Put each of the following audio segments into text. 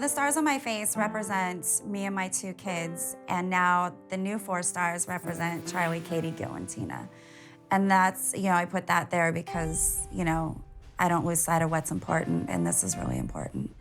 The stars on my face represent me and my 2 kids, and now the new 4 stars represent Charlie, Katie, Gil, and Tina. And that's, I put that there because, I don't lose sight of what's important, and this is really important.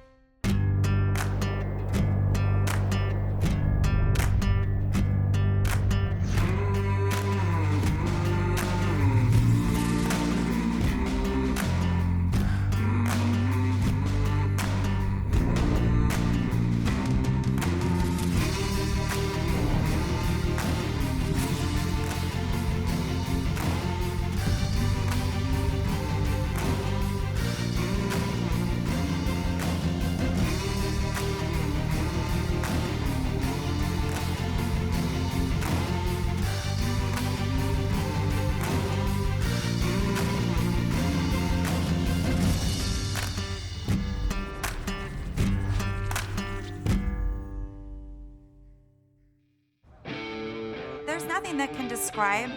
There's nothing that can describe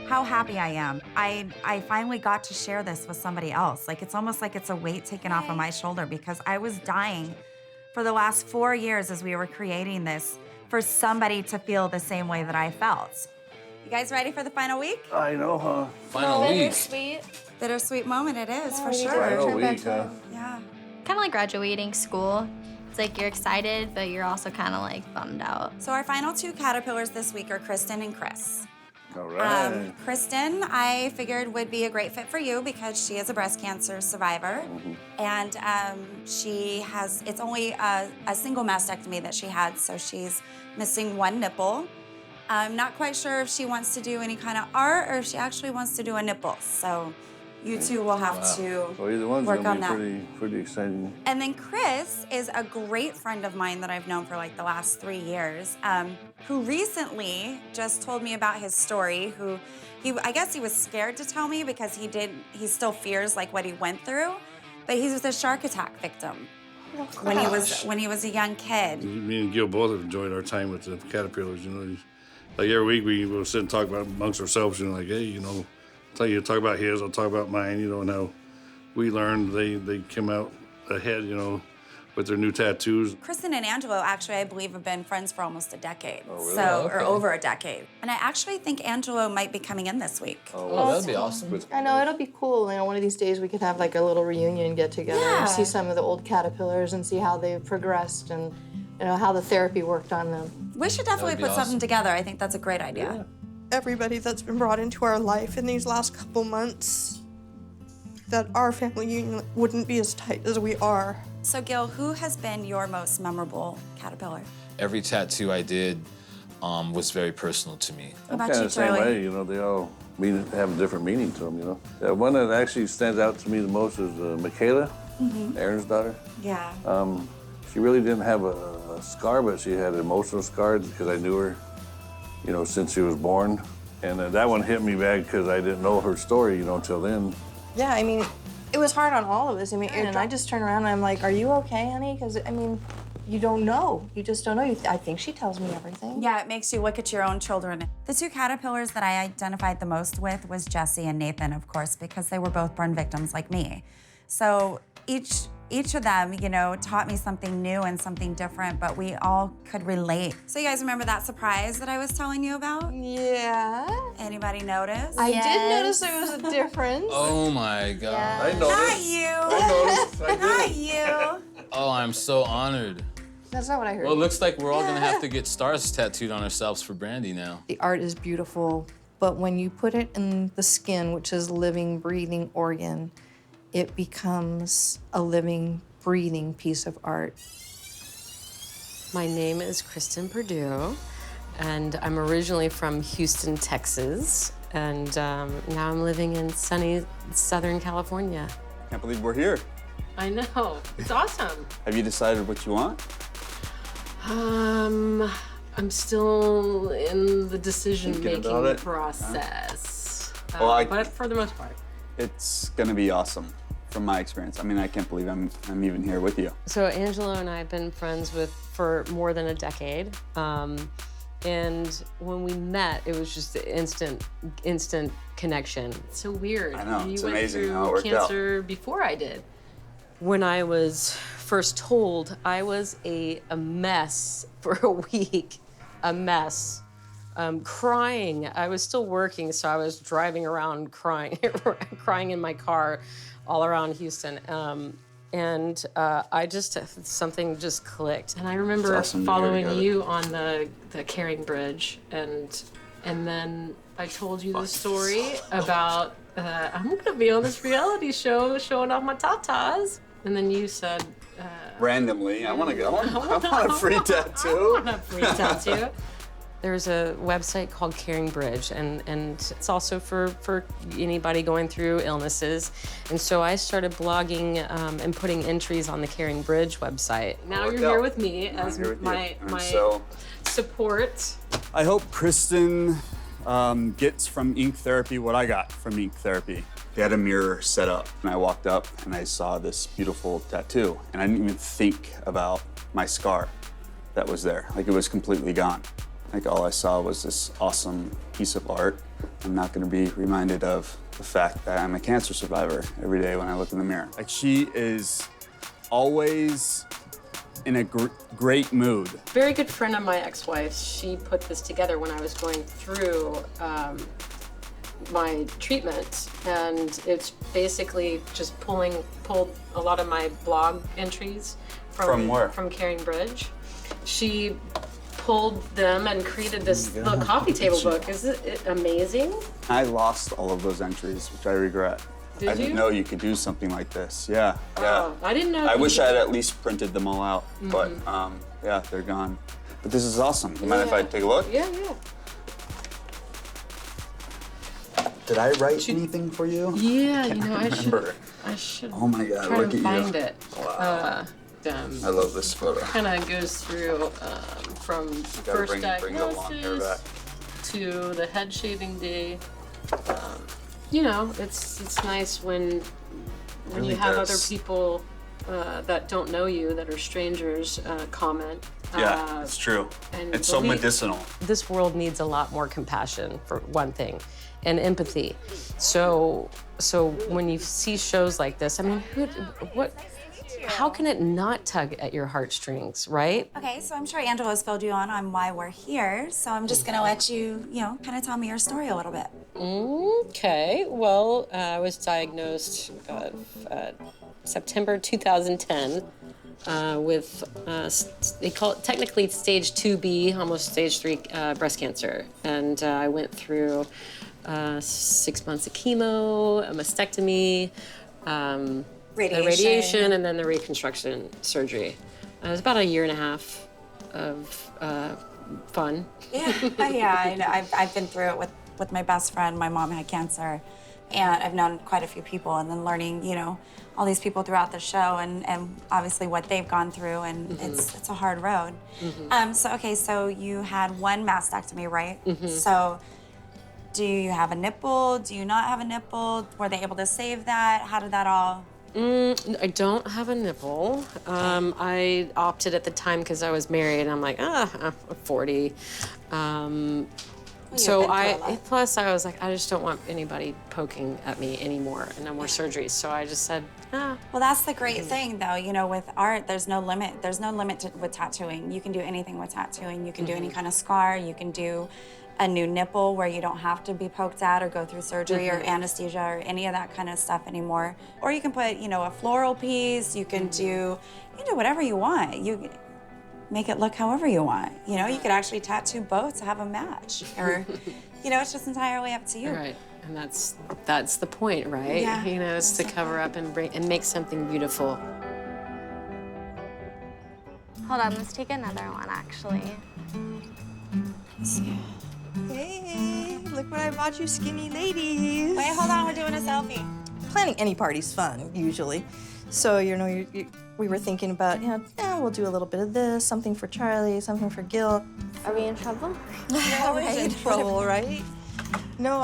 how happy I am. I finally got to share this with somebody else. Like, it's almost like it's a weight taken off of my shoulder because I was dying for the last 4 years as we were creating this for somebody to feel the same way that I felt. You guys ready for the final week? I know, huh? Final week. Bittersweet. Bittersweet moment it is, for sure. Final week, huh? Yeah. Kind of like graduating school. It's like you're excited, but you're also kind of like bummed out. So our final 2 caterpillars this week are Kristen and Chris. All right. Kristen, I figured would be a great fit for you because she is a breast cancer survivor. And it's only a single mastectomy that she had, so she's missing 1 nipple. I'm not quite sure if she wants to do any kind of art or if she actually wants to do a nipple. So you 2 will have to So either one's work gonna on be that. pretty exciting. And then Chris is a great friend of mine that I've known for like the last 3 years, who recently just told me about his story. I guess he was scared to tell me because he still fears like what he went through, but he was a shark attack victim when he was a young kid. Me and Gil both have enjoyed our time with the caterpillars. Like every week we will sit and talk about amongst ourselves. Like, hey, talk about his, I'll talk about mine. And how we learned they came out ahead. With their new tattoos. Kristen and Angelo actually, I believe, have been friends for almost a decade. Oh, really? Or over a decade. And I actually think Angelo might be coming in this week. Oh, that'd be awesome. I know, it'll be cool. One of these days we could have like a little reunion get together and see some of the old caterpillars and see how they've progressed and how the therapy worked on them. We should definitely put something together. I think that's a great idea. Everybody that's been brought into our life in these last couple months, that our family union wouldn't be as tight as we are. So Gil, who has been your most memorable caterpillar? Every tattoo I did was very personal to me. What about Kind you, of the same Charlie? way, they all have a different meaning to them, The one that actually stands out to me the most is Michaela, Aaron's daughter. Yeah. She really didn't have a scar, but she had emotional scars because I knew her, since she was born. And that one hit me bad because I didn't know her story, until then. Yeah, it was hard on all of us. Aaron and I just turn around and I'm like, are you okay, honey? Because, you don't know. You just don't know. I think she tells me everything. Yeah, it makes you look at your own children. The 2 caterpillars that I identified the most with was Jesse and Nathan, of course, because they were both burn victims like me. So each of them, taught me something new and something different, but we all could relate. So you guys remember that surprise that I was telling you about? Yeah. Anybody notice? I did notice there was a difference. Oh my God. I noticed. Not you. I noticed. I Not did. you. Oh, I'm so honored. That's not what I heard. Well, it looks like we're all gonna have to get stars tattooed on ourselves for Brandie now. The art is beautiful, but when you put it in the skin, which is a living, breathing organ, it becomes a living, breathing piece of art. My name is Kristen Perdue, and I'm originally from Houston, Texas, and now I'm living in sunny Southern California. Can't believe we're here. I know, it's awesome. Have you decided what you want? I'm still in the decision-making Thinking about it? process, Well, but for the most part. It's gonna be awesome, from my experience. I can't believe I'm even here with you. So Angelo and I have been friends for more than a decade. And when we met, it was just an instant connection. It's so weird. I know, You it's went amazing through how it worked out. cancer before I did. When I was first told, I was a mess for a week, a mess. Crying. I was still working, so I was driving around crying, crying in my car all around Houston. And I just, something just clicked. And I remember following you on the Caring Bridge, and then I told you the story about, I'm gonna be on this reality show showing off my tatas. And then you said, randomly, I want to go. I want a free tattoo. I want a free tattoo. There's a website called Caring Bridge, and it's also for anybody going through illnesses. And so I started blogging and putting entries on the Caring Bridge website. Now you're here with me as my support. I hope Kristen gets from ink therapy what I got from ink therapy. They had a mirror set up, and I walked up and I saw this beautiful tattoo, and I didn't even think about my scar that was there. Like, it was completely gone. Like, all I saw was this awesome piece of art. I'm not gonna be reminded of the fact that I'm a cancer survivor every day when I look in the mirror. Like, she is always in a great mood. Very good friend of my ex-wife, she put this together when I was going through my treatment, and it's basically just pulled a lot of my blog entries from where? From Caring Bridge. She pulled them and created this little coffee table book. Isn't it amazing? I lost all of those entries, which I regret. I didn't know you could do something like this. Yeah, yeah. Oh, I didn't know. I wish I had at least printed them all out, but yeah, they're gone. But this is awesome. You mind if I take a look? Yeah, yeah. Did I write anything for you? Yeah, you know, I should. Oh my God, try look to at find you. it. Wow. I love this photo. Kind of goes through from first bring the long hair back. diagnosis to the head shaving day. You know, it's nice when Really you have does. other people that don't know you, that are strangers, comment. Yeah, it's true. And It's so medicinal. This world needs a lot more compassion, for one thing, and empathy. So when you see shows like this, I mean, how can it not tug at your heartstrings, right? Okay, so I'm sure Angela's filled you on why we're here. So I'm just gonna let you, kind of tell me your story a little bit. Okay, well, I was diagnosed September 2010 with, they call it technically stage 2B, almost stage 3 breast cancer. And I went through 6 months of chemo, a mastectomy, the radiation, and then the reconstruction surgery. It was about a year and a half of fun. Yeah, I know. I've been through it with my best friend. My mom had cancer, and I've known quite a few people, and then learning, all these people throughout the show, and obviously what they've gone through, and it's a hard road. So you had one mastectomy, right? So do you have a nipple? Do you not have a nipple? Were they able to save that? How did that all? I don't have a nipple. I opted at the time because I was married, and I'm like, I'm 40. Plus I was like, I just don't want anybody poking at me anymore, and no more surgeries. So I just said, Well, that's the great thing, though. With art, there's no limit. There's no limit with tattooing. You can do anything with tattooing. You can do any kind of scar. You can do a new nipple where you don't have to be poked at or go through surgery or anesthesia or any of that kind of stuff anymore. Or you can put, a floral piece. You can do whatever you want. You make it look however you want. You could actually tattoo both to have a match, or it's just entirely up to you. Right, and that's the point, right? Yeah, it's to cover up and make something beautiful. Hold on, let's take another one, actually. Hey, look what I brought you, skinny ladies. Wait, hold on, we're doing a selfie. Planning any party's fun, usually. So, we were thinking about, we'll do a little bit of this, something for Charlie, something for Gil. Are we in trouble? Always in trouble, right? No,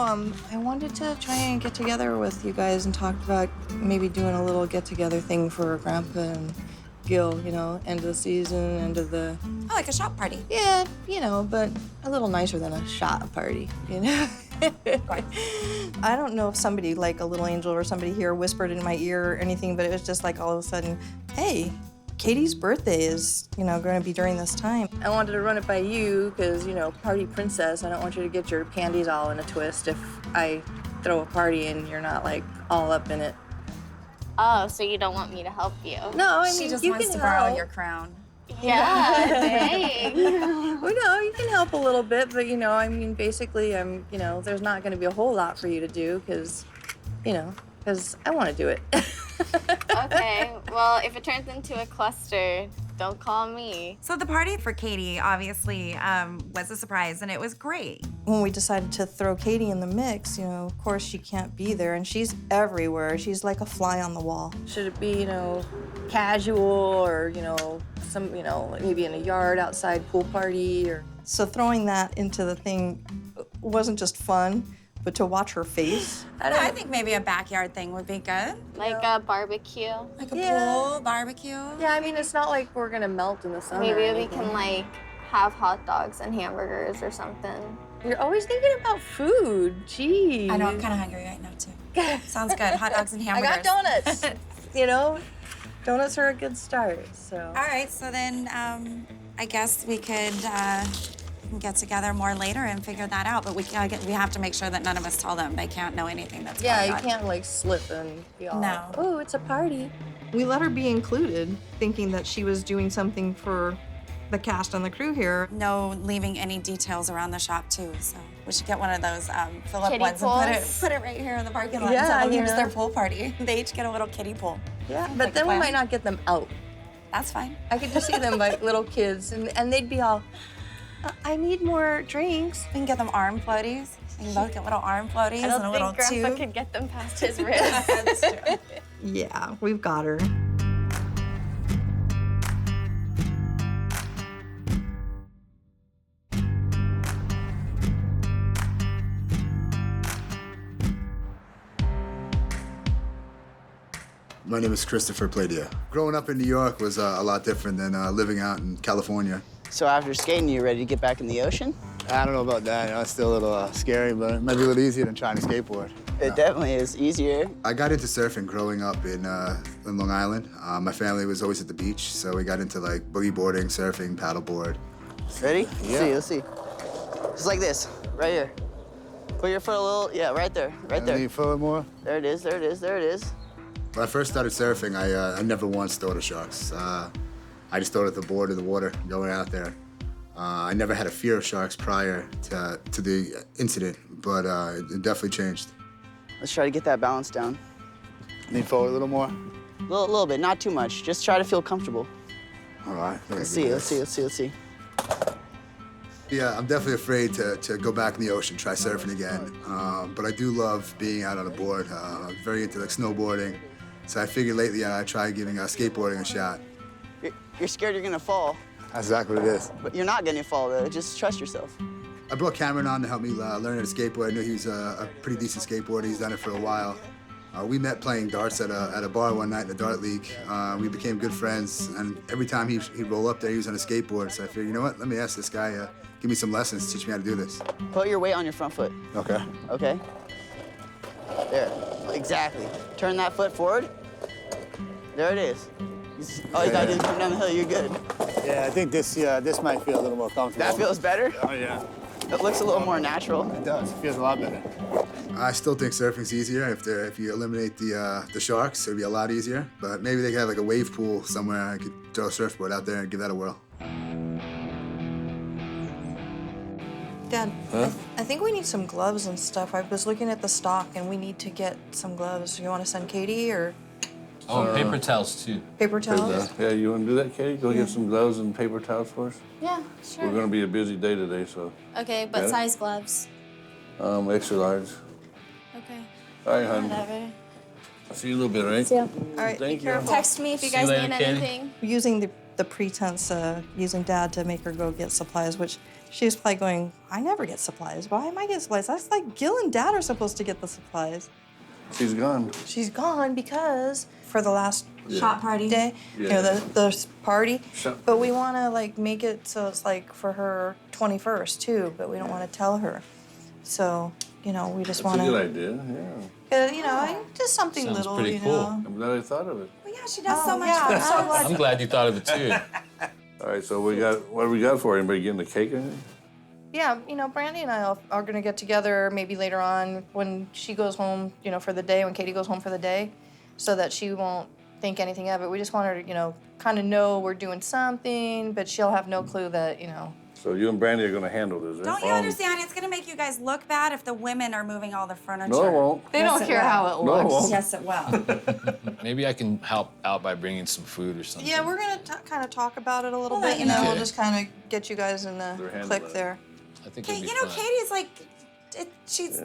I wanted to try and get together with you guys and talk about maybe doing a little get-together thing for Grandpa and Gil, end of the season, end of the... Oh, like a shop party. Yeah, but a little nicer than a shot party, I don't know if somebody, like a little angel or somebody here, whispered in my ear or anything, but it was just like all of a sudden, hey, Katie's birthday is, going to be during this time. I wanted to run it by you because, party princess. I don't want you to get your panties all in a twist if I throw a party and you're not, like, all up in it. Oh, so you don't want me to help you? No, I mean, She just you wants can to borrow help. your crown. Yeah, dang. Well, no, you can help a little bit, but, basically, there's not going to be a whole lot for you to do because, because I want to do it. Okay, well, if it turns into a cluster, don't call me. So the party for Katie obviously was a surprise, and it was great. When we decided to throw Katie in the mix, of course she can't be there, and she's everywhere. She's like a fly on the wall. Should it be, casual or, some, maybe in a yard outside pool party or... So throwing that into the thing wasn't just fun, but to watch her face. I think maybe a backyard thing would be good. Like a barbecue. Like a pool, barbecue. Yeah, I mean, it's not like we're gonna melt in the sun. Maybe we can, like, have hot dogs and hamburgers or something. You're always thinking about food. Jeez. I know, I'm kind of hungry right now, too. Sounds good. Hot dogs and I hamburgers. got donuts. Donuts are a good start, so. All right, so then I guess we could get together more later and figure that out. But we have to make sure that none of us tell them. They can't know anything that's Yeah, going you on. can't, like, slip and be all, No. oh, it's a party. We let her be included, thinking that she was doing something for the cast and the crew here. No leaving any details around the shop, too. So we should get one of those fill-up Kiddie ones and pools? put it right here in the parking lot. Yeah, and here's yeah. their pool party. They each get a little kiddie pool. Yeah, Like but a then we plan. might not get them out. That's fine. I could just see them like little kids, and they'd be all, I need more drinks. We can get them arm floaties. We can both get little arm floaties I and a don't little think Grandpa tube. could get them past his wrist. Yeah, we've got her. My name is Christopher Pladia. Growing up in New York was a lot different than living out in California. So after skating, you ready to get back in the ocetion? I don't know about that. It's still a little scary, but it might be a little easier than trying to skateboard. It definitely is easier. I got into surfing growing up in Long Island. My family was always at the beach, so we got into like boogie boarding, surfing, paddleboard. Ready? Yeah. Let's see. Just like this, right here. Put your foot a little, yeah, right there, right there. Lean forward more. There it is, there it is, there it is. When I first started surfing, I never once thought of sharks. I just thought of the board of the water, going out there. I never had a fear of sharks prior to the incident, but it definitely changed. Let's try to get that balance down. Lean forward a little more. A little bit, not too much. Just try to feel comfortable. All right. Let's see. Yeah, I'm definitely afraid to go back in the ocean, try surfing again. But I do love being out on a board. I'm very into like snowboarding. So I figured lately I'd try giving skateboarding a shot. You're scared you're gonna fall. That's exactly what it is. But you're not gonna fall though, just trust yourself. I brought Cameron on to help me learn how to skateboard. I knew he was a pretty decent skateboarder. He's done it for a while. We met playing darts at a bar one night in the dart league. We became good friends, and every time he'd roll up there, he was on a skateboard. So I figured, you know what, let me ask this guy, give me some lessons, teach me how to do this. Put your weight on your front foot. Okay. Okay? There, exactly. Turn that foot forward. There it is. All you gotta do is come down the hill, you're good. Yeah, I think this might feel a little more comfortable. That feels better? Oh, yeah. It looks a little more natural. It does. It feels a lot better. I still think surfing's easier. If you eliminate the sharks, it'd be a lot easier. But maybe they could have like a wave pool somewhere. I could throw a surfboard out there and give that a whirl. Dad, I think we need some gloves and stuff. I was looking at the stock, and we need to get some gloves. You want to send Katie or Oh, paper towels too. paper towels? Yeah, you want to do that, Katie? Go get some gloves and paper towels for us? Yeah, sure. We're going to be a busy day today, so Okay, but Yeah. size gloves. extra large. Okay. All right, hon. Whatever. I'll see you in a little bit, all right? See ya. All right, Thank be you. careful. Text me if you See you guys later, need Katie. anything. Using the pretense, using Dad to make her go get supplies, which she was probably going, I never get supplies. Why am I getting supplies? That's like Gil and Dad are supposed to get the supplies. She's gone. She's gone because for the last Shop party. day, the party. Shop. But we want to like make it so it's like for her 21st too, but we don't want to tell her. So, we just That's want a good to. idea, yeah. You know, just something Sounds little, pretty you cool. know. I'm glad I thought of it. Well, yeah, she does so much yeah, for I'm so us. glad. I'm glad you thought of it too. All right, so what do we got for anybody getting the cake or anything? Yeah, you know, Brandie and I are gonna get together maybe later on when she goes home, you know, for the day, when Katie goes home for the day, so that she won't think anything of it. We just want her to, you know, kind of know we're doing something, but she'll have no clue that, you know. So you and Brandie are gonna handle this, right? Don't you understand? It's gonna make you guys look bad if the women are moving all the furniture. No, it won't. They don't care how it No, it looks. won't. Yes, it will. Maybe I can help out by bringing some food or something. Yeah, we're gonna kind of talk about it a little We'll bit, let you and then know. we'll Okay. just kind of get you guys in the They're handling click it. there. I think Okay, it'd be you know, fun. Katie's like, she's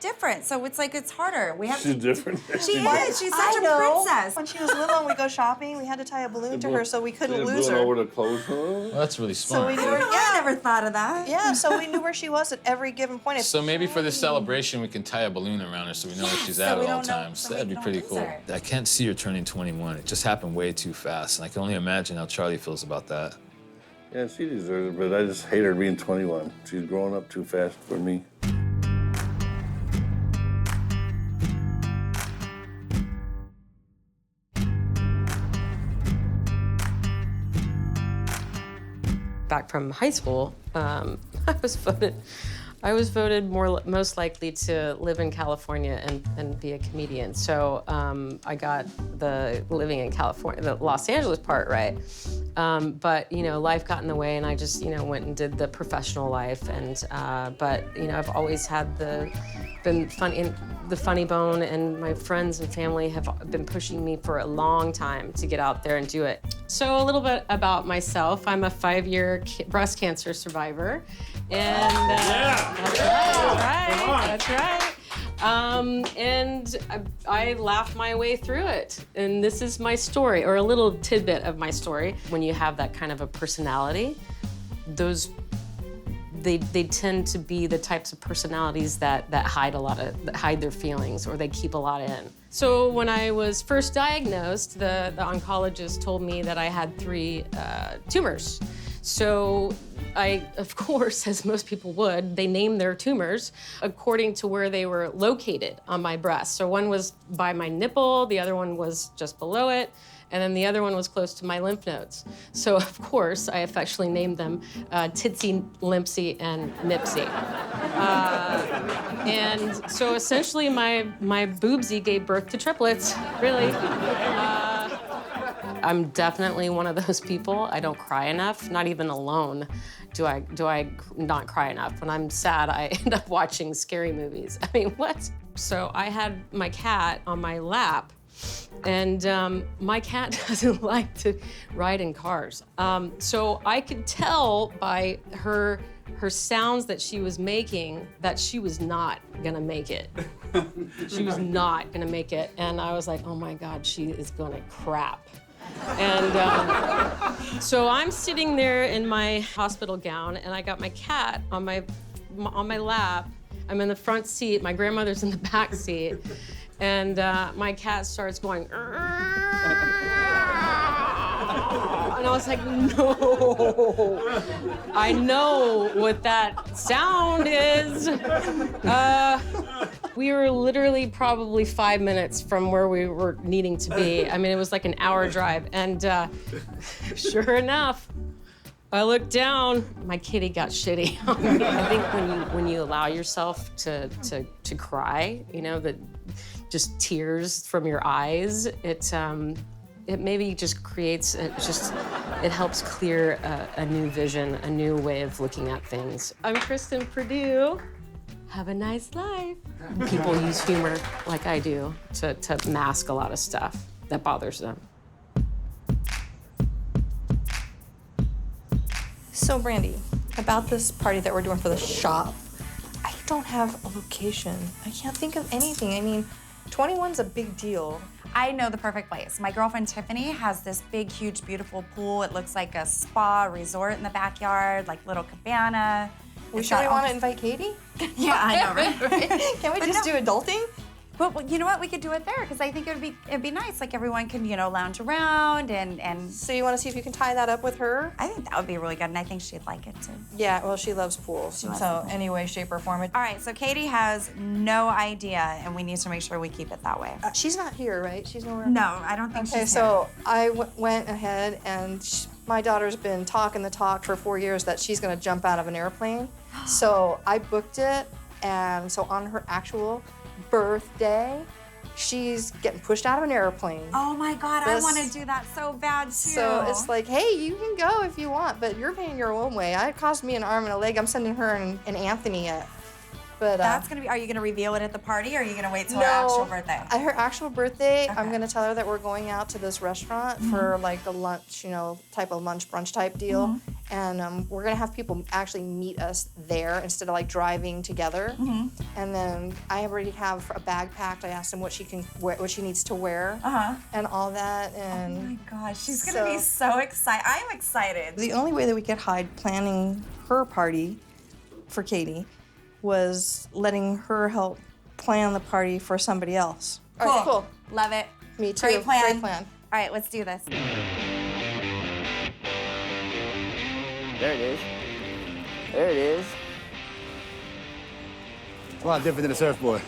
different, so it's harder. We have She's to. different. She is. She's such a princess. When she was little and we go shopping, we had to tie a balloon to her so we couldn't lose her. Over the clothes. Well, that's really So smart. we I knew don't her. know. I never thought of that. Yeah, so we knew where she was at every given point. So maybe for this celebration, we can tie a balloon around her so we know where she's so at we at all don't know- times. so we That'd be don't pretty lose cool. her. I can't see her turning 21. It just happened way too fast, and I can only imagine how Charlie feels about that. Yeah, she deserves it, but I just hate her being 21. She's growing up too fast for me. Back from high school, I was voted most likely to live in California and be a comedian. So I got the living in California, the Los Angeles part right. But you know, life got in the way, and I just went and did the professional life. And but I've always had the funny bone, and my friends and family have been pushing me for a long time to get out there and do it. So a little bit about myself. I'm a 5-year breast cancer survivor. And that's right. And I laughed my way through it. And this is my story, or a little tidbit of my story. When you have that kind of a personality, they tend to be the types of personalities that hide their feelings, or they keep a lot in. So when I was first diagnosed, the oncologist told me that I had 3 tumors. So I, of course, as most people would, they named their tumors according to where they were located on my breast. So one was by my nipple, the other one was just below it, and then the other one was close to my lymph nodes. So, of course, I affectionately named them Titsy, Limpsy, and Nipsy. And so essentially my boobsy gave birth to triplets, really. I'm definitely one of those people. I don't cry enough, not even alone do I not cry enough. When I'm sad, I end up watching scary movies. I mean, what? So I had my cat on my lap, and my cat doesn't like to ride in cars. So I could tell by her sounds that she was making that she was not gonna make it. She was not gonna make it. And I was like, oh my God, she is gonna crap. And so I'm sitting there in my hospital gown, and I got my cat on my lap. I'm in the front seat, my grandmother's in the back seat, and my cat starts going, and I was like, no, I know what that sound is. We were literally probably 5 minutes from where we were needing to be. I mean, it was like an hour drive, and sure enough, I looked down, my kitty got shitty on me. I think when you allow yourself to cry, that just tears from your eyes, it maybe just creates, it helps clear a new vision, a new way of looking at things. I'm Kristen Perdue. Have a nice life. People use humor like I do to mask a lot of stuff that bothers them. So, Brandie, about this party that we're doing for the shop, I don't have a location. I can't think of anything. I mean, 21's a big deal. I know the perfect place. My girlfriend Tiffany has this big, huge, beautiful pool. It looks like a spa resort in the backyard, like little cabana. We sure we want to invite Katie? Yeah, I know, right? Can we just do adulting? But you know what? We could do it there because I think it'd be nice. Like everyone can, lounge around and. So you want to see if you can tie that up with her? I think that would be really good, and I think she'd like it too. Yeah, well, she loves pools. So any way, shape, or form. All right, so Katie has no idea, and we need to make sure we keep it that way. She's not here, right? She's nowhere. No, I don't think she's here. Okay, so I went ahead, and my daughter's been talking the talk for 4 years that she's going to jump out of an airplane. So I booked it, and so on her actual birthday, she's getting pushed out of an airplane. Oh my God, I want to do that so bad too. So it's like, hey, you can go if you want, but you're paying your own way. It cost me an arm and a leg. I'm sending her and Anthony it. But that's gonna be. Are you gonna reveal it at the party, or are you gonna wait till her actual birthday? At her actual birthday, okay. I'm gonna tell her that we're going out to this restaurant for like a lunch, type of lunch brunch type deal, and we're gonna have people actually meet us there instead of like driving together. And then I already have a bag packed. I asked him what she can wear, what she needs to wear, and all that. And oh my gosh, she's gonna be so excited. I'm excited. The only way that we could hide planning her party for Katie was letting her help plan the party for somebody else. Cool. All right, cool. Love it. Me too. Great plan. Great plan. All right, let's do this. There it is. There it is. It's a lot different than a surfboard.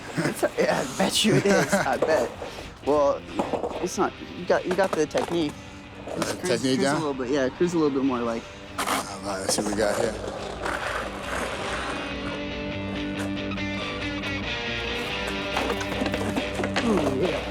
Yeah, I bet you it is. I bet. Well, it's not. You got the technique. Technique down? A little bit. Yeah, cruise a little bit more like. All right, let's see what we got here. Ooh, yeah.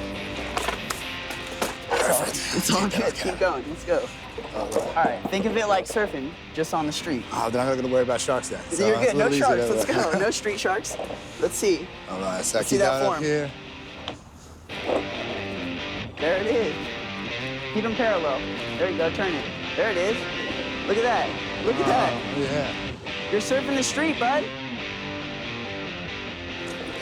Perfect. It's all good. Keep going. Let's go. All right. Think of it like surfing, just on the street. Oh, then I'm not gonna worry about sharks then. So you're good. No sharks. Let's go. No street sharks. Let's see. All right. So see that form. Up here. There it is. Keep them parallel. There you go. Turn it. There it is. Look at that. Look at that. Yeah. You're surfing the street, bud.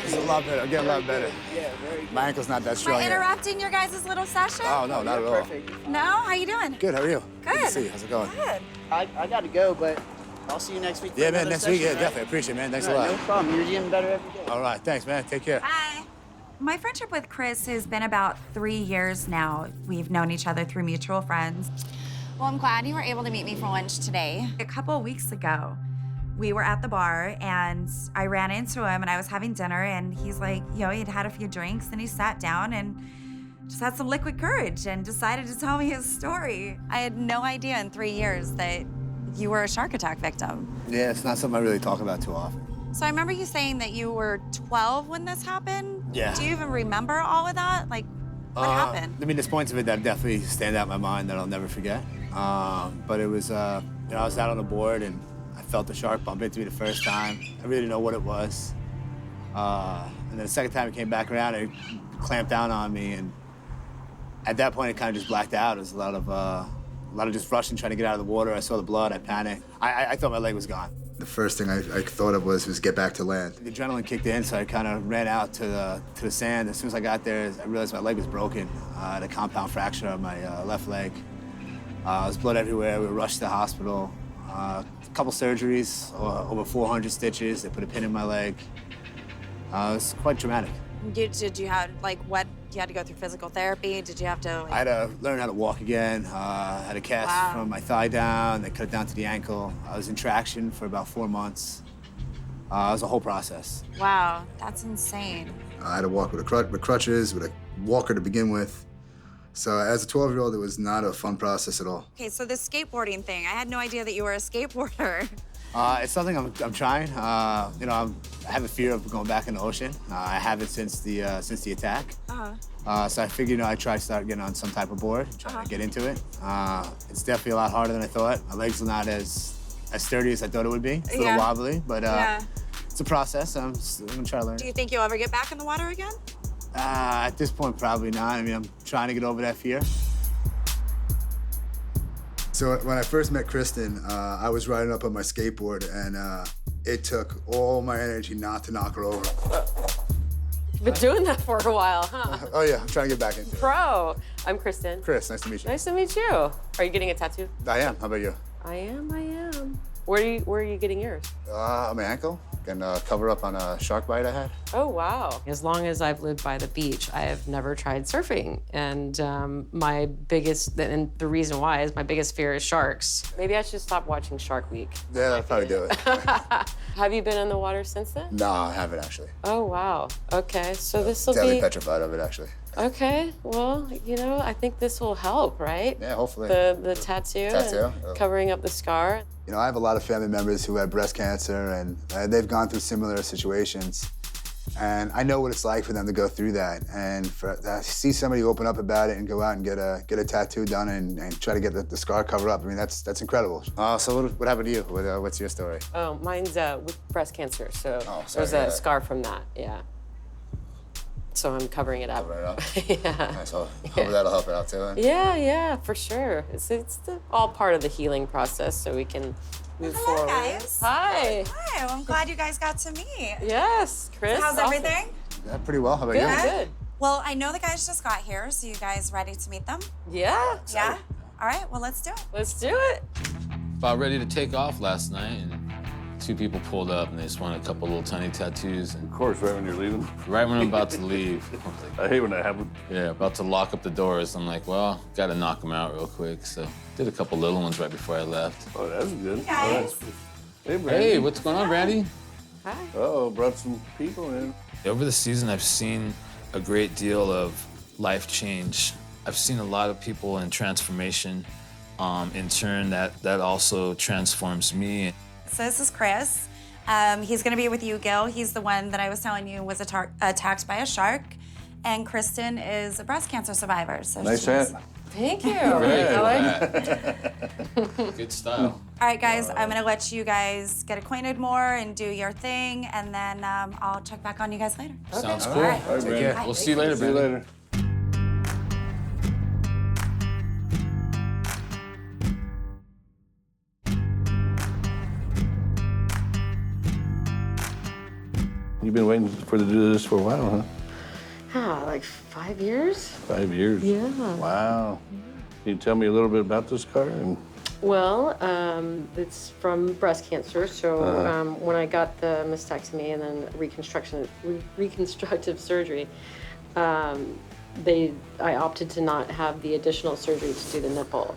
It's a lot better. I'm getting a lot better. Yeah, very good. My ankle's not that strong Am I yet. interrupting your guys' little session? Oh, no, not at all. Perfect. No? How you doing? Good, how are you? Good. Good to see you. How's it going? Good. I got to go, but I'll see you next week. Yeah, man, next week. Yeah, definitely. Appreciate it, man. Thanks a lot. No problem. You're getting better every day. All right, thanks, man. Take care. Bye. My friendship with Chris has been about 3 years now. We've known each other through mutual friends. Well, I'm glad you were able to meet me for lunch today. A couple of weeks ago, we were at the bar and I ran into him and I was having dinner and he's like, he'd had a few drinks and he sat down and just had some liquid courage and decided to tell me his story. I had no idea in 3 years that you were a shark attack victim. Yeah, it's not something I really talk about too often. So I remember you saying that you were 12 when this happened. Yeah. Do you even remember all of that? Like, what happened? I mean, there's points of it that definitely stand out in my mind that I'll never forget. But it was, I was out on the board and I felt the shark bump into me the first time. I really didn't know what it was. And then the second time it came back around, it clamped down on me. And at that point, it kind of just blacked out. It was a lot of just rushing, trying to get out of the water. I saw the blood, I panicked. I thought my leg was gone. The first thing I thought of was get back to land. The adrenaline kicked in, so I kind of ran out to the sand. As soon as I got there, I realized my leg was broken. I had a compound fracture on my left leg. There was blood everywhere. We were rushed to the hospital. A couple surgeries, over 400 stitches. They put a pin in my leg. It was quite traumatic. Did you have, you had to go through physical therapy? Did you have to, I had to learn how to walk again. I had a cast from my thigh down. They cut it down to the ankle. I was in traction for about 4 months. It was a whole process. Wow, that's insane. I had to walk with crutches, with a walker to begin with. So as a 12-year-old, it was not a fun process at all. Okay, so this skateboarding thing, I had no idea that you were a skateboarder. It's something I'm trying. I have a fear of going back in the ocean. I have it since the attack. So I figured, I'd try to start getting on some type of board, try to get into it. It's definitely a lot harder than I thought. My legs are not as sturdy as I thought it would be. It's a little wobbly, but it's a process. I'm gonna try to learn. Do you think you'll ever get back in the water again? At this point, probably not. I mean, I'm trying to get over that fear. So when I first met Kristen, I was riding up on my skateboard, and it took all my energy not to knock her over. You've been doing that for a while, huh? Oh yeah, I'm trying to get back into it. Pro. I'm Kristen. Chris, nice to meet you. Nice to meet you. Are you getting a tattoo? I am. How about you? I am. Where are you getting yours? On my ankle. and cover up on a shark bite I had. Oh, wow. As long as I've lived by the beach, I have never tried surfing. And and the reason why is my biggest fear is sharks. Maybe I should stop watching Shark Week. Yeah, that'll probably do it. Have you been in the water since then? No, I haven't actually. Oh, wow. Okay, so this will Definitely be... petrified of it, actually. Okay, well, I think this will help, right? Yeah, hopefully. The tattoo. Tattoo? And covering up the scar. I have a lot of family members who had breast cancer, and they've gone through similar situations. And I know what it's like for them to go through that. And see somebody open up about it and go out and get a tattoo done and try to get the scar covered up. I mean, that's incredible. So what happened to you? What's your story? Oh, mine's with breast cancer, so sorry, there's a scar from that, yeah. So I'm covering it up. Covering it up? Yeah. Nice. Hopefully that'll help it out too. Then. Yeah, for sure. It's all part of the healing process, so we can move forward. Guys. Hi. Hi, well, I'm glad you guys got to meet. Yes, Chris. So how's everything? Yeah, pretty well. How about Good, you? good. Well, I know the guys just got here, so you guys ready to meet them? Yeah. Yeah? All right, well, let's do it. Let's do it. About ready to take off last night, and 2 people pulled up, and they just wanted a couple little tiny tattoos. And Of course, right when you're leaving. right when I'm about to leave, I hate when that happens. yeah, about to lock up the doors, I'm like, well, gotta knock them out real quick. So did a couple little ones right before I left. Oh, that's good. Guys. Oh, that's good. Hey, Brandie. Hey, what's going on, Brandie? Hi. Uh-oh, brought some people in. Over the season, I've seen a great deal of life change. I've seen a lot of people in transformation. In turn, that also transforms me. So this is Chris. He's gonna be with you, Gil. He's the one that I was telling you was attacked by a shark. And Kristen is a breast cancer survivor. So Nice hat. Thank you. Good style. All right, guys, I'm gonna let you guys get acquainted more and do your thing, and then I'll check back on you guys later. Sounds All cool. right. All right, Brandie. We'll see you later, See you Brandie. later. You've been waiting to do this for a while, huh? Like 5 years? 5 years. Yeah. Wow. Can you tell me a little bit about this scar? Well, it's from breast cancer. So when I got the mastectomy and then reconstructive surgery, I opted to not have the additional surgery to do the nipple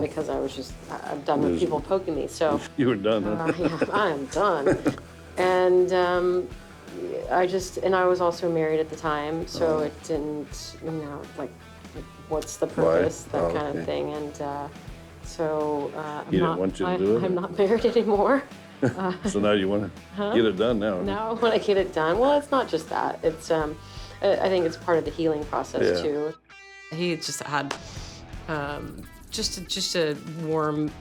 because I'm done with people poking me. So You were done, huh? yeah, I am done. And I was also married at the time, so it didn't, what's the purpose, Why? that kind of thing. And so He didn't want you to do it? I'm not married anymore. So now you want to get it done now? Now I want to get it done. Well, it's not just that. It's I think it's part of the healing process too. He just had just a warm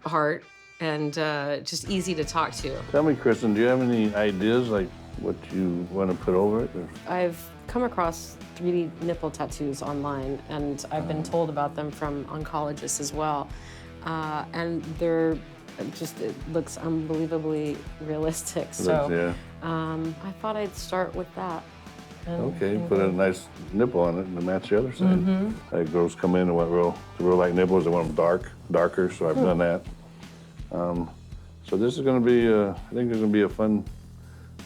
heart and just easy to talk to. Tell me, Kristen, do you have any ideas, like what you want to put over it? Or? I've come across 3D nipple tattoos online, and I've been told about them from oncologists as well. And it looks unbelievably realistic. So I thought I'd start with that. Okay, put a nice nipple on it to match the other side. Like girls come in and want real light nipples. They want them darker, so I've done that. So this is going to be, I think it's going to be a fun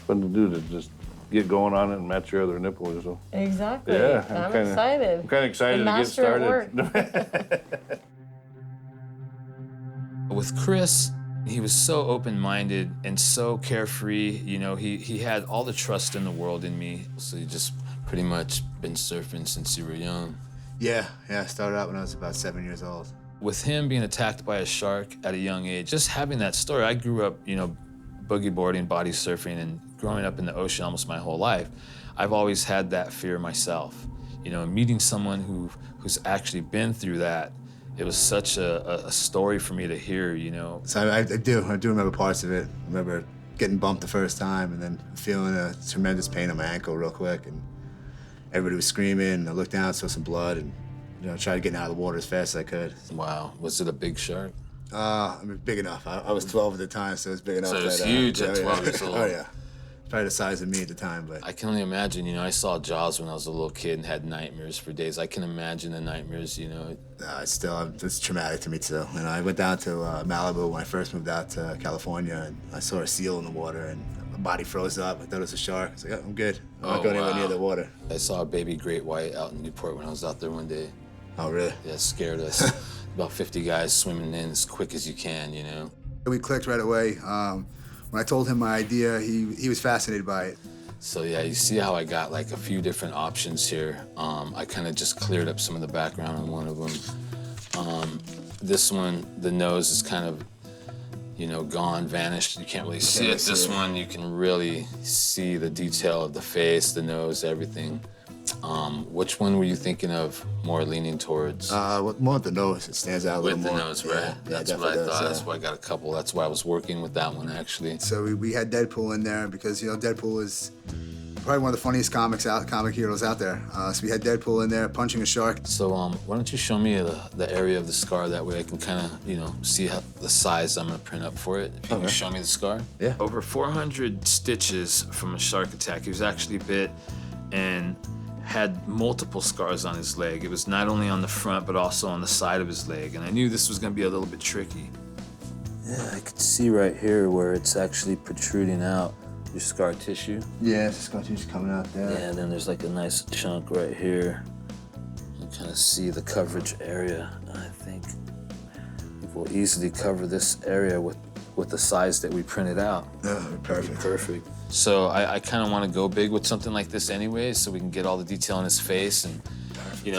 to do, to just get going on it and match your other nipples. So. Exactly. Yeah, I'm excited. I'm kind of excited to get started. With Chris, he was so open-minded and so carefree. He had all the trust in the world in me. So he just pretty much been surfing since you were young. Yeah, I started out when I was about 7 years old. With him being attacked by a shark at a young age, just having that story, I grew up, boogie boarding, body surfing, and growing up in the ocean almost my whole life. I've always had that fear myself. Meeting someone who's actually been through that, it was such a story for me to hear, So I do remember parts of it. I remember getting bumped the first time and then feeling a tremendous pain on my ankle real quick, and everybody was screaming, and I looked down, saw some blood, and tried to get out of the water as fast as I could. Wow, was it a big shark? Big enough. I was 12 at the time, so it was big enough. So it was huge at 12 years old. Oh yeah, probably the size of me at the time, but I can only imagine, I saw Jaws when I was a little kid and had nightmares for days. I can imagine the nightmares, it's traumatic to me too. I went down to Malibu when I first moved out to California, and I saw a seal in the water, and my body froze up. I thought it was a shark. I was like, oh, I'm good. I'm not going anywhere near the water. I saw a baby great white out in Newport when I was out there one day. Oh, really? Yeah, it scared us. About 50 guys swimming in as quick as you can, We clicked right away. When I told him my idea, he was fascinated by it. So yeah, you see how I got like a few different options here. I kind of just cleared up some of the background on one of them. This one, the nose is kind of, gone, vanished. You can't really see it. This one, you can really see the detail of the face, the nose, everything. Which one were you thinking of more leaning towards? More with the nose. It stands out a little more. With the nose, right? Yeah, That's what I thought. That's why I got a couple. That's why I was working with that one, actually. So we had Deadpool in there because, Deadpool is probably one of the funniest comic heroes out there. So we had Deadpool in there punching a shark. So why don't you show me the area of the scar? That way I can kind of, see how the size I'm going to print up for it. If you can show me the scar? Yeah. Over 400 stitches from a shark attack. He was actually bit and had multiple scars on his leg. It was not only on the front, but also on the side of his leg. And I knew this was gonna be a little bit tricky. Yeah, I could see right here where it's actually protruding out your scar tissue. Yeah, it's scar tissue coming out there. Yeah, and then there's like a nice chunk right here. You kind of see the coverage area. I think we'll easily cover this area with the size that we printed out. Oh, perfect. Perfect. So I kind of want to go big with something like this anyway, so we can get all the detail on his face and,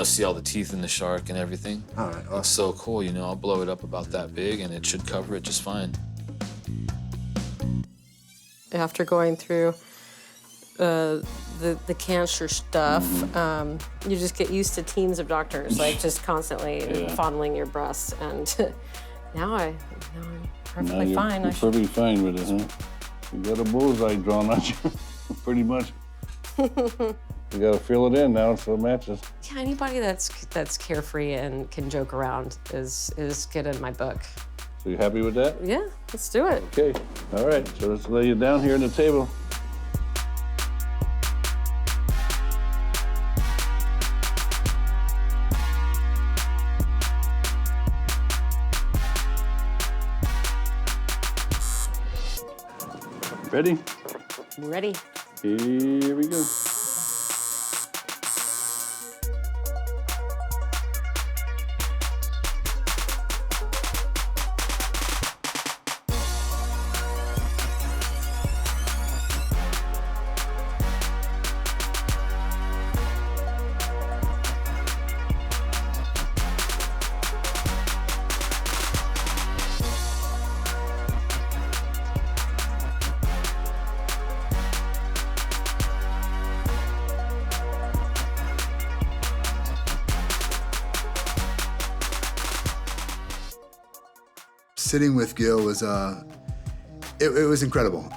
see all the teeth in the shark and everything. All right, awesome. It's so cool, I'll blow it up about that big and it should cover it just fine. After going through the cancer stuff, you just get used to teams of doctors, like just constantly fondling your breasts, and now I'm perfectly fine. You're perfectly fine with it, huh? You got a bullseye drawn on you, pretty much. You gotta fill it in now so it matches. Yeah, anybody that's carefree and can joke around is good in my book. So you happy with that? Yeah, let's do it. Okay, all right, so let's lay you down here on the table. Ready? Ready. Here we go. Sitting with Gil was, it was incredible.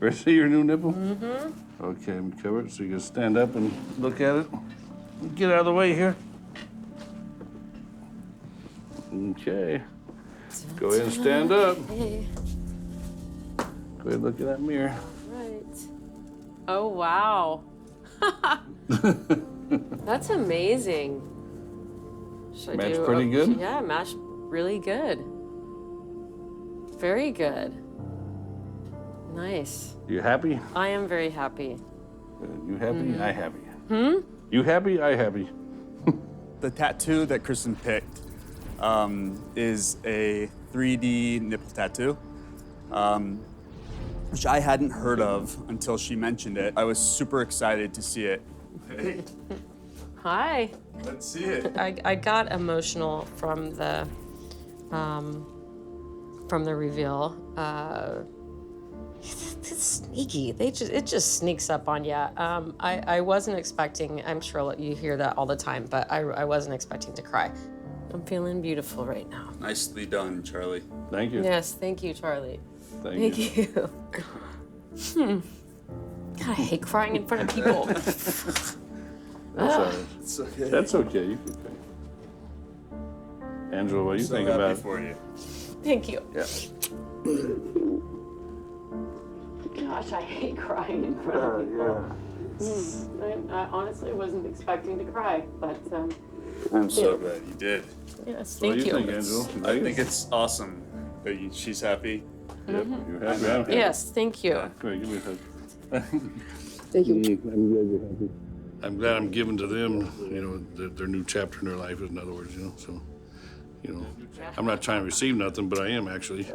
Ready to see your new nipple? Okay, I'm covered, so you can stand up and look at it. Get out of the way here. Okay. Go ahead and stand up. Go ahead and look in that mirror. Right. Oh, wow. That's amazing. Should I Match do pretty good? Yeah, match really good. Very good. Nice. You happy? I am very happy. You happy? I happy. You happy? I happy. The tattoo that Kristen picked is a 3D nipple tattoo, which I hadn't heard of until she mentioned it. I was super excited to see it. Hey, Hi. let's see it. I got emotional from the reveal. It's sneaky. It just sneaks up on you. I wasn't expecting. I'm sure you hear that all the time, but I wasn't expecting to cry. I'm feeling beautiful right now. Nicely done, Charlie. Thank you. Yes, thank you, Charlie. Thank you. God, I hate crying in front of people. That's all right. It's okay. That's okay. You can pay. Angela, what do you think about it? for you. Thank you. Yeah. Gosh, I hate crying in front of people. I honestly wasn't expecting to cry, but I'm so glad you did. yes, What do thank you think, Angela? I think it's awesome that she's happy. Yep. You happy? I'm happy. Yes, thank you. Come here, give me a hug. Thank you. I'm glad you're happy. I'm glad I'm giving to them, their new chapter in their life, in other words, so, I'm not trying to receive nothing, but I am actually,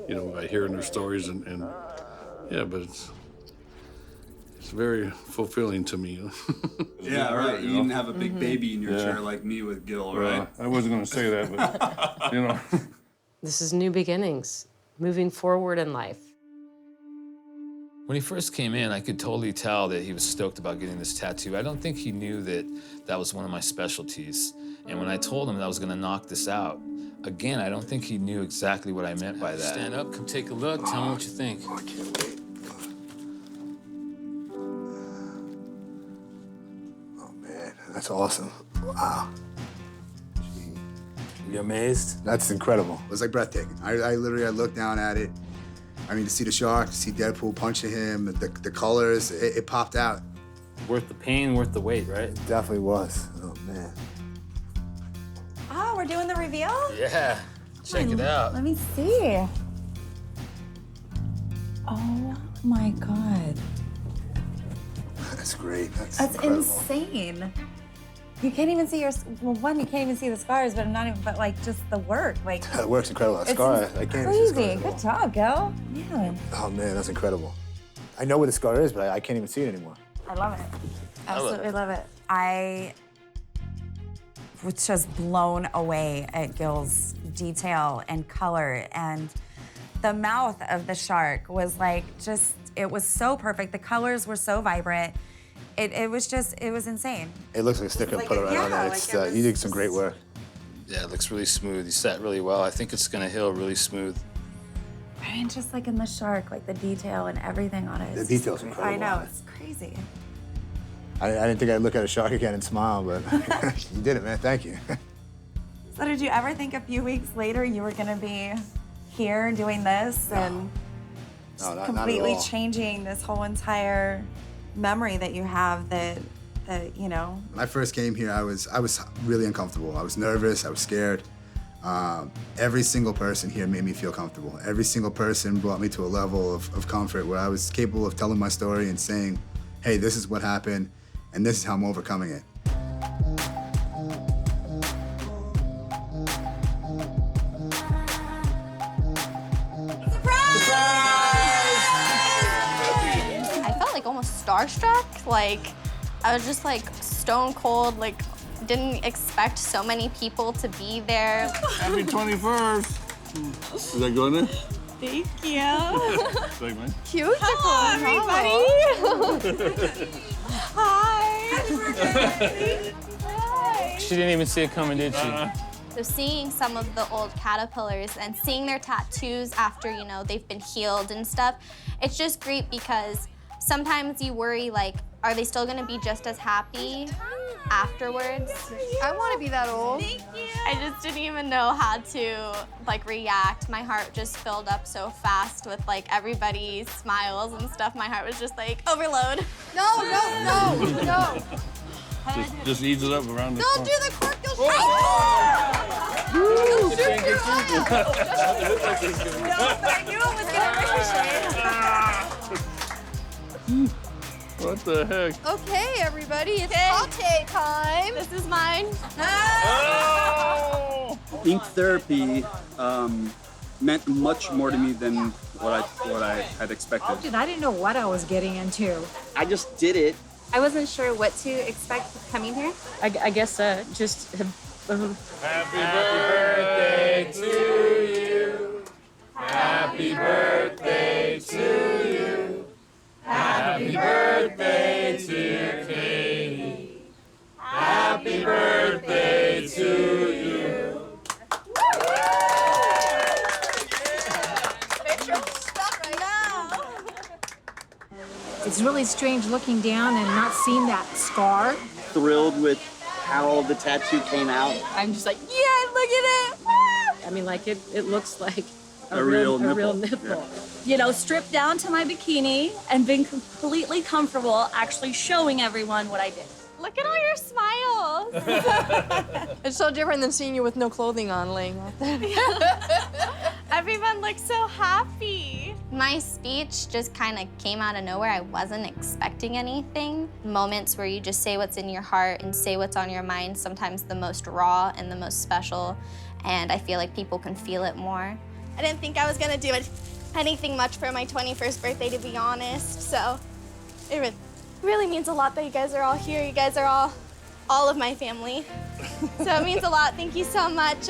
by hearing their stories and yeah, but it's very fulfilling to me. Yeah, right. You didn't have a big baby in your chair like me with Gil, right? I wasn't going to say that, but, This is new beginnings, moving forward in life. When he first came in, I could totally tell that he was stoked about getting this tattoo. I don't think he knew that that was one of my specialties. And when I told him that I was gonna knock this out, again, I don't think he knew exactly what I meant by that. Stand up, come take a look, tell me what you think. I can't wait. Oh man, that's awesome. Wow. You amazed? That's incredible. It was like breathtaking. I literally looked down at it. I mean, to see the shark, to see Deadpool punching him, the colors, it popped out. Worth the pain, worth the wait, right? It definitely was. Oh man. Oh, we're doing the reveal? Yeah, check it out. Let me see. Oh my God. That's great. That's incredible. incredible. Insane. You can't even see you can't even see the scars, but just the work. That work's incredible. That It's scar, I can't even see the crazy. scar. Good job, Gil. Yeah. Oh man, that's incredible. I know where the scar is, but I can't even see it anymore. I love it. Absolutely love it. I was just blown away at Gil's detail and color, and the mouth of the shark was it was so perfect. The colors were so vibrant. It was insane. It looks like a sticker put it right on there. You did some great work. Yeah, it looks really smooth. You set really well. I think it's gonna heal really smooth. And just like in the shark, the detail and everything on it. The detail's incredible. I know, it's crazy. I didn't think I'd look at a shark again and smile, but you did it, man. Thank you. So did you ever think a few weeks later you were gonna be here doing this and not completely at all. changing this whole entire memory that you have that When I first came here, I was really uncomfortable. I was nervous. I was scared. Every single person here made me feel comfortable. Every single person brought me to a level of comfort where I was capable of telling my story and saying, hey, this is what happened, and this is how I'm overcoming it. I felt almost starstruck. I was just stone cold, didn't expect so many people to be there. Happy 21st. Is that going in? Thank you. Thank man. Cute. Hello, everybody. Hi. Happy birthday. Hi. She didn't even see it coming, did she? So seeing some of the old caterpillars and seeing their tattoos after, you know, they've been healed and stuff, it's just great because sometimes you worry, like, are they still gonna be just as happy afterwards? I want to be that old. Thank you. I just didn't even know how to, like, react. My heart just filled up so fast with, like, everybody's smiles and stuff. My heart was just like, overload. No. Just ease it up around the Don't do the cork, you'll shoot. Woo! Shoot your eye. No, but I knew it was gonna ricochet. What the heck? Okay, everybody, it's latte time. This is mine. Oh! Ink therapy meant much more to me than what I had expected. Dude, I didn't know what I was getting into. I just did it. I wasn't sure what to expect coming here. I guess just. Happy birthday to you. Happy birthday to you. Happy birthday, dear Katie. Happy birthday to you. It's really strange looking down and not seeing that scar. Thrilled with how the tattoo came out. I'm just like, yeah, look at it. I mean, like, it looks like a real nipple. Yeah. You know, stripped down to my bikini and been completely comfortable actually showing everyone what I did. Look at all your smiles. It's so different than seeing you with no clothing on laying out there. Everyone looks so happy. My speech just kind of came out of nowhere. I wasn't expecting anything. Moments where you just say what's in your heart and say what's on your mind, sometimes the most raw and the most special, and I feel like people can feel it more. I didn't think I was gonna do anything much for my 21st birthday, to be honest, so it really means a lot that you guys are all here. You guys are all of my family. So it means a lot. Thank you so much.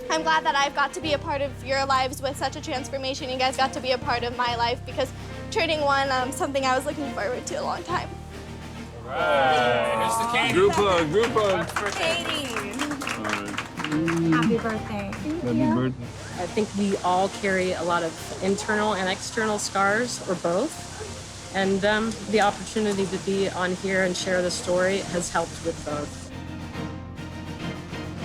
I'm glad that I've got to be a part of your lives with such a transformation. You guys got to be a part of my life because turning one, something I was looking forward to a long time. Right. Here's the Katie. Group hug. Katie. Happy birthday. Happy birthday. I think we all carry a lot of internal and external scars, or both. And the opportunity to be on here and share the story has helped with both.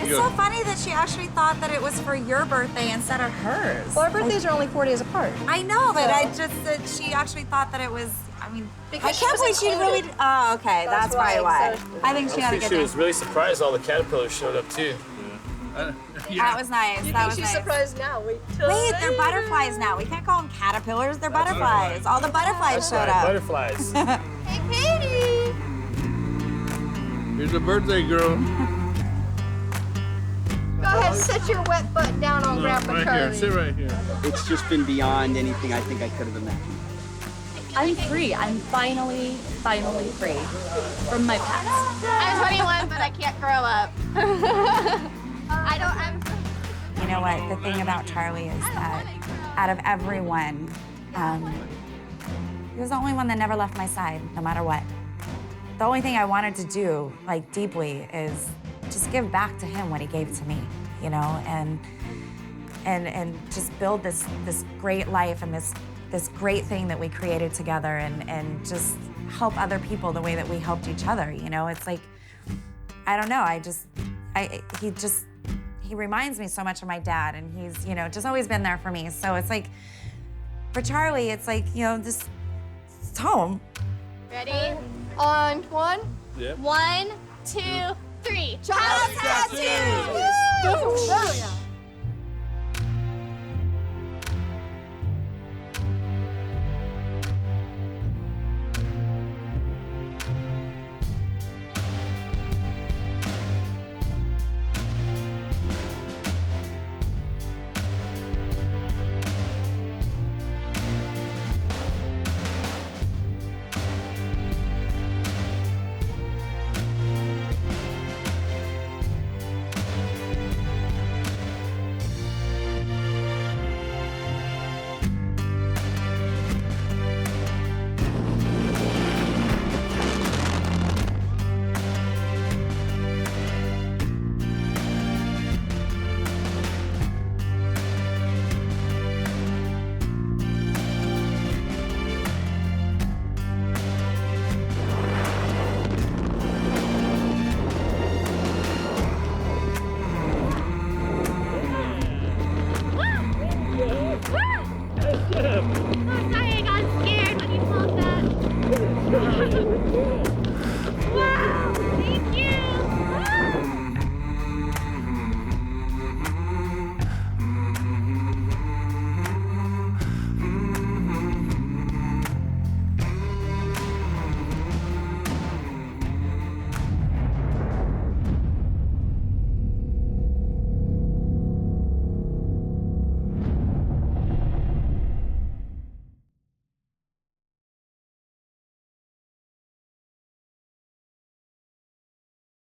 It's so funny that she actually thought that it was for your birthday instead of hers. Well, our birthdays are only 4 days apart. I know, but I just said she actually thought that it was, I mean, Because I can't believe she really, oh, okay, that's probably why. I think she had a good She day. was really surprised all the caterpillars showed up too. That was nice, that was She's nice. surprised now. Wait till Wait, they're butterflies now. We can't call them caterpillars, they're butterflies. All the butterflies showed up. Butterflies. Hey, Katie! Here's a birthday girl. Go ahead, set your wet butt down on Grandpa Right Charlie. here. Sit right here. It's just been beyond anything I think I could have imagined. I'm free. I'm finally free from my past. I'm 21, but I can't grow up. You know what, the thing about Charlie is that out of everyone, he was the only one that never left my side, no matter what. The only thing I wanted to do, like deeply, is just give back to him what he gave to me, you know, and just build this great life and this great thing that we created together, and just help other people the way that we helped each other, you know. It's like, I don't know, he reminds me so much of my dad, and he's, you know, just always been there for me. So it's like, for Charlie, it's like, you know, this, it's home. Ready? On one. Yep. 1, 2, 3. Child tattoos! Woo!